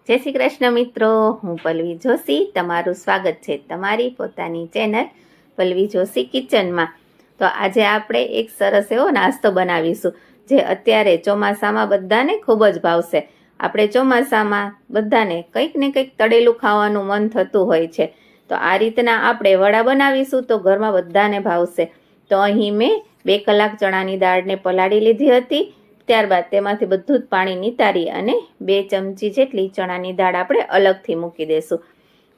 જય શ્રી કૃષ્ણ મિત્રો, હું પલ્લવી જોશી. તમારું સ્વાગત છે તમારી પોતાની ચેનલ પલ્લવી જોશી કિચનમાં. તો આજે આપણે એક સરસ એવો નાસ્તો બનાવીશું જે અત્યારે ચોમાસામાં બધાને ખૂબ જ ભાવશે. આપણે ચોમાસામાં બધાને કંઈક ને કંઈક તળેલું ખાવાનું મન થતું હોય છે. તો આ રીતના આપણે વડા બનાવીશું તો ઘરમાં બધાને ભાવશે. તો અહીં મેં 2 કલાક ચણાની દાળને પલાળી લીધી હતી. ત્યારબાદ તેમાંથી બધું જ પાણી નિતારી અને 2 ચમચી જેટલી ચણાની દાળ આપણે અલગથી મૂકી દઈશું.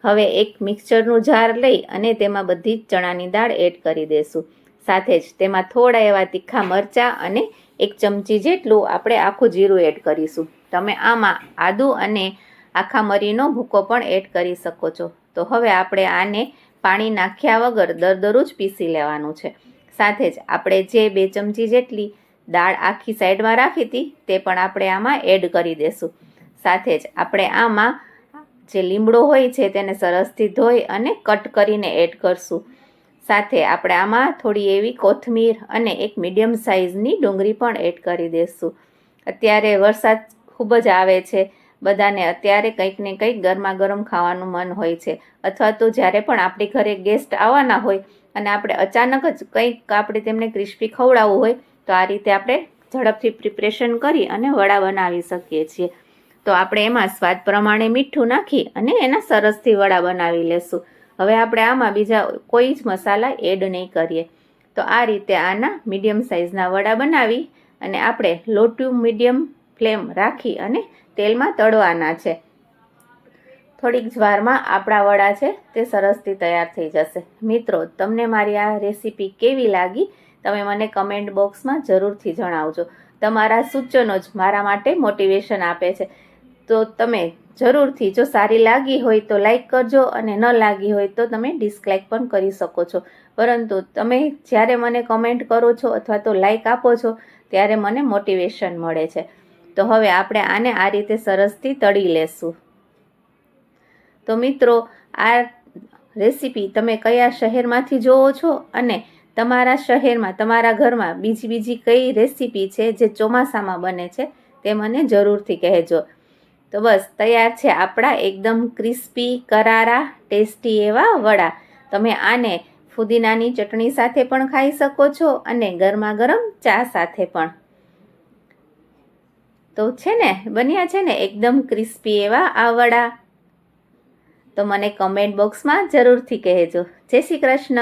હવે એક મિક્સરનું જાર લઈ અને તેમાં બધી જ ચણાની દાળ એડ કરી દઈશું. સાથે જ તેમાં થોડા એવા તીખા મરચાં અને 1 ચમચી જેટલું આપણે આખું જીરું એડ કરીશું. તમે આમાં આદુ અને આખા મરીનો ભૂકો પણ એડ કરી શકો છો. તો હવે આપણે આને પાણી નાખ્યા વગર દરદરું જ પીસી લેવાનું છે. સાથે જ આપણે જે 2 ચમચી જેટલી દાળ આખી સાઈડમાં રાખી હતી તે પણ આપણે આમાં એડ કરી દઈશું. સાથે જ આપણે આમાં જે લીમડો હોય છે તેને સરસથી ધોઈ અને કટ કરીને એડ કરશું. સાથે આપણે આમાં થોડી એવી કોથમીર અને એક મીડિયમ સાઇઝની ડુંગળી પણ એડ કરી દઈશું. અત્યારે વરસાદ ખૂબ જ આવે છે, બધાને અત્યારે કંઈક ને કંઈક ગરમા ગરમ ખાવાનું મન હોય છે, અથવા તો જ્યારે પણ આપણી ઘરે ગેસ્ટ આવવાના હોય અને આપણે અચાનક જ કંઈક આપણે તેમને ક્રિસ્પી ખવડાવવું હોય તો આ રીતે આપણે ઝડપથી પ્રિપરેશન કરી અને વડા બનાવી શકીએ છીએ. તો આપણે એમાં સ્વાદ પ્રમાણે મીઠું નાખી અને એના સરસથી વડા બનાવી લેશું. હવે આપણે આમાં બીજા કોઈ જ મસાલા એડ નહીં કરીએ. તો આ રીતે આના મીડિયમ સાઇઝના વડા બનાવી અને આપણે લો ટુ મીડિયમ ફ્લેમ રાખી અને તેલમાં તળવાના છે. થોડીક જ વારમાં આપણા વડા છે તે સરસથી તૈયાર થઈ જશે. મિત્રો, તમને મારી આ રેસીપી કેવી લાગી તમે મને કમેન્ટ બોક્સમાં જરૂરથી જણાવજો. તમારા સૂચનો જ મારા માટે મોટિવેશન આપે છે. તો તમે જરૂરથી, જો સારી લાગી હોય તો લાઈક કરજો અને ન લાગી હોય તો તમે ડિસલાઈક પણ કરી શકો છો. પરંતુ તમે જ્યારે મને કમેન્ટ કરો છો અથવા તો લાઈક આપો છો ત્યારે મને મોટિવેશન મળે છે. તો હવે આપણે આને આ રીતે સરસથી તળી લેશું. તો મિત્રો, આ રેસીપી તમે કયા શહેરમાંથી જોવો છો અને તમારા શહેરમાં, તમારા ઘરમાં બીજી કઈ રેસીપી છે જે ચોમાસામાં બને છે તે મને જરૂરથી કહેજો. તો બસ તૈયાર છે આપણા એકદમ ક્રિસ્પી, કરારા, ટેસ્ટી એવા વડા. તમે આને ફુદીનાની ચટણી સાથે પણ ખાઈ શકો છો અને ગરમા ગરમ ચા સાથે પણ. તો છે ને, બન્યા છે ને એકદમ ક્રિસ્પી એવા આ વડા. તો મને કમેન્ટ બોક્સમાં જરૂરથી કહેજો. જય શ્રી કૃષ્ણ.